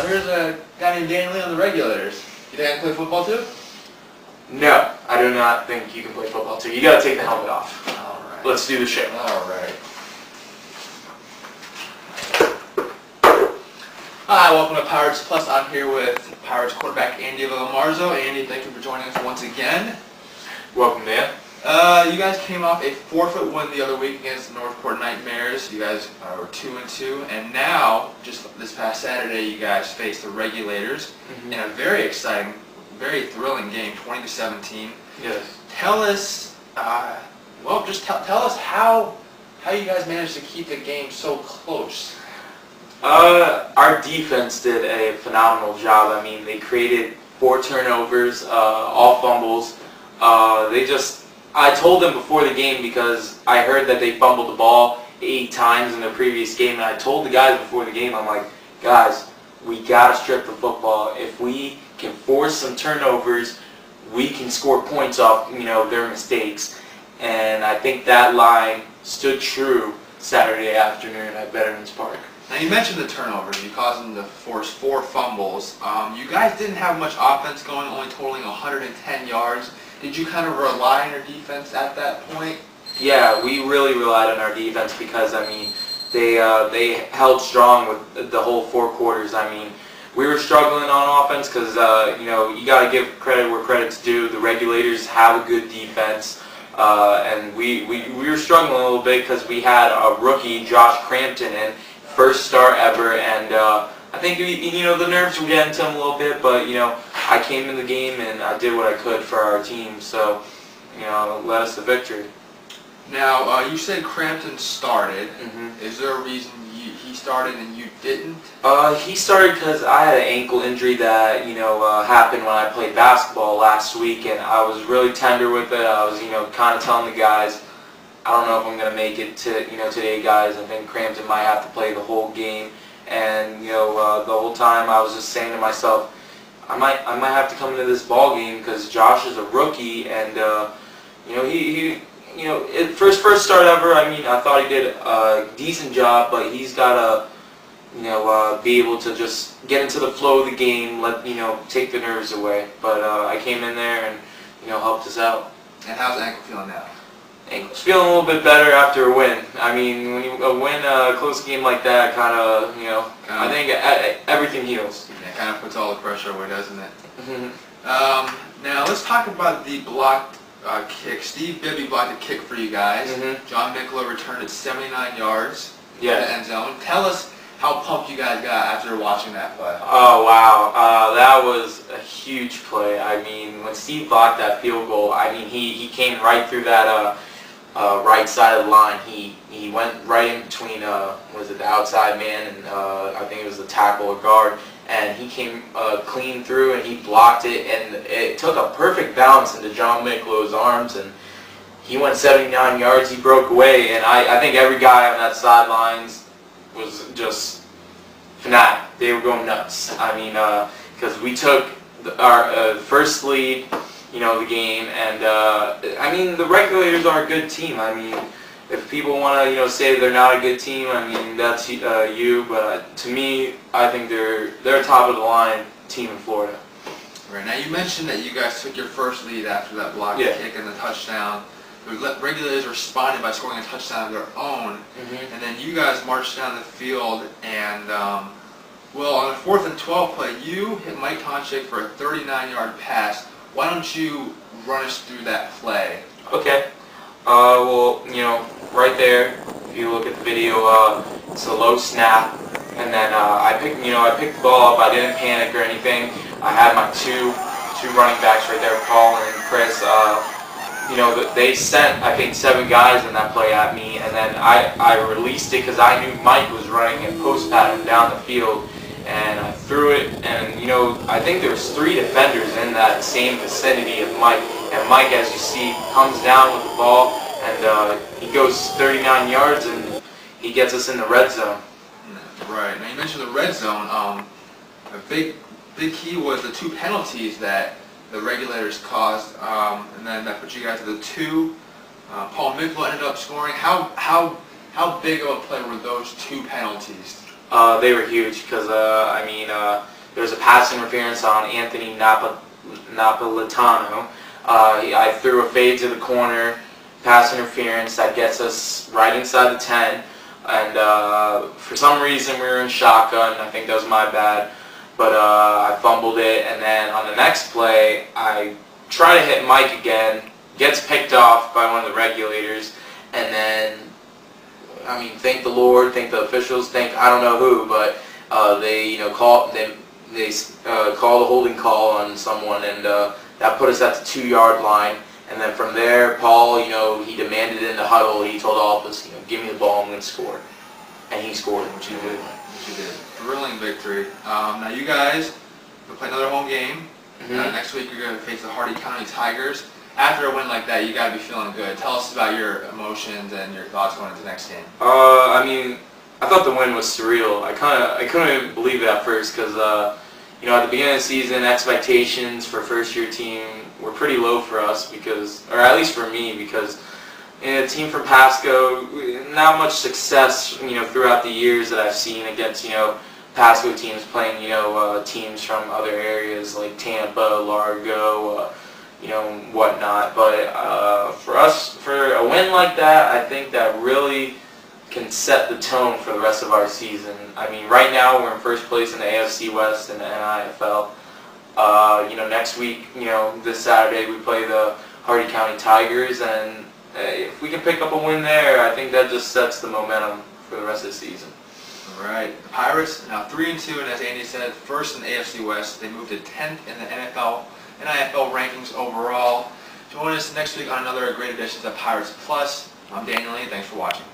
here's a guy named Danny Lee on the Regulators. You think I can play football too? No, I do not think you can play football too. You gotta take the helmet off. All right. Let's do the show. All right. Hi, welcome to Pirates Plus. I'm here with Pirates quarterback Andy Villamarzo. Andy, thank you for joining us once again. Welcome, Dan. You guys came off a forfeit win the other week against the Northport Nightmares. You guys were 2-2, and now, just this past Saturday, you guys faced the Regulators in a very exciting, very thrilling game, 20-17. Yes. Tell us, tell us how you guys managed to keep the game so close. Our defense did a phenomenal job. I mean, they created 4 turnovers, all fumbles. I told them before the game because I heard that they fumbled the ball 8 times in the previous game, and I told the guys before the game, I'm like, guys, we gotta strip the football. If we can force some turnovers, we can score points off, their mistakes. And I think that line stood true Saturday afternoon at Veterans Park. Now you mentioned the turnovers. You caused them to force 4 fumbles. You guys didn't have much offense going, only totaling 110 yards. Did you kind of rely on your defense at that point? Yeah, we really relied on our defense because, I mean, they held strong with the whole 4 quarters. I mean, we were struggling on offense because, you got to give credit where credit's due. The Regulators have a good defense. And we were struggling a little bit because we had a rookie, Josh Crampton, in. First start ever, and I think the nerves were getting to him a little bit, but I came in the game and I did what I could for our team, so led us to victory. Now you said Crampton started. Is there a reason he started and you didn't? He started because I had an ankle injury that happened when I played basketball last week, and I was really tender with it. I was kind of telling the guys, I don't know if I'm going to make it to, today, guys. I think Crampton might have to play the whole game. And, the whole time I was just saying to myself, I might have to come into this ball game because Josh is a rookie. And, first start ever, I mean, I thought he did a decent job, but he's got to, be able to just get into the flow of the game, take the nerves away. But I came in there and, helped us out. And how's the ankle feeling now? Ankle's feeling a little bit better after a win. I mean, when you win a close game like that, I think everything heals. Yeah, it kind of puts all the pressure away, doesn't it? Now let's talk about the blocked kick. Steve Bibby blocked a kick for you guys. John Mikla returned it 79 yards to the end zone. Tell us how pumped you guys got after watching that play. Oh, wow. That was a huge play. I mean, when Steve blocked that field goal, I mean, he came right through that right side of the line. He went right in between, the outside man and I think it was the tackle or guard, and he came clean through and he blocked it, and it took a perfect bounce into John Miklow's arms, and he went 79 yards. He broke away, and I think every guy on that sidelines was just fanatic. They were going nuts. I mean, because we took our first lead, the game, and I mean, the Regulators are a good team. I mean, if people want to, say they're not a good team, I mean, that's you. But to me, I think they're a top of the line team in Florida. Right. Now you mentioned that you guys took your first lead after that block kick and the touchdown. The Regulators responded by scoring a touchdown of their own, and then you guys marched down the field, and on the 4th and 12 play, you hit Mike Tonchik for a 39-yard pass. Why don't you run us through that play? Okay. Right there, if you look at the video, it's a low snap, and then I picked the ball up. I didn't panic or anything. I had my two running backs right there, Paul and Chris. They sent, I think, 7 guys in that play at me, and then I released it because I knew Mike was running in post pattern down the field, and I threw it, and I think there was 3 defenders in that same vicinity of Mike, and Mike, as you see, comes down with the ball, and he goes 39 yards, and he gets us in the red zone. Right. Now you mentioned the red zone. A big key was the 2 penalties that the Regulators caused, and then that put you guys to the 2. Paul Mikla ended up scoring. How big of a play were those 2 penalties? They were huge because there was a pass interference on Anthony Napolitano. I threw a fade to the corner, pass interference that gets us right inside the 10. And for some reason we were in shotgun. I think that was my bad. But I fumbled it, and then on the next play, I try to hit Mike again, gets picked off by one of the regulators, and then, I mean, thank the Lord, thank the officials, thank I don't know who, but they call the holding call on someone, and that put us at the 2-yard line. And then from there, Paul, he demanded in the huddle. He told all of us, give me the ball, I'm going to score, and he scored, which he did. Thrilling victory. Now you guys will play another home game. Next week you're going to face the Hardy County Tigers. After a win like that, you got to be feeling good. Tell us about your emotions and your thoughts going into the next game. I mean, I thought the win was surreal. I couldn't believe it at first because at the beginning of the season, expectations for first-year team were pretty low for us or at least for me, because a team from Pasco, not much success, throughout the years that I've seen against, Pasco teams playing, teams from other areas like Tampa, Largo, whatnot. But for us, for a win like that, I think that really can set the tone for the rest of our season. I mean, right now we're in first place in the AFC West and the NIFL. Next week, this Saturday we play the Hardy County Tigers, and if we can pick up a win there, I think that just sets the momentum for the rest of the season. All right. The Pirates, now 3-2, and as Andy said, first in the AFC West. They moved to 10th in the NIFL rankings overall. Join us next week on another great edition of Pirates Plus. I'm Daniel Lee, and thanks for watching.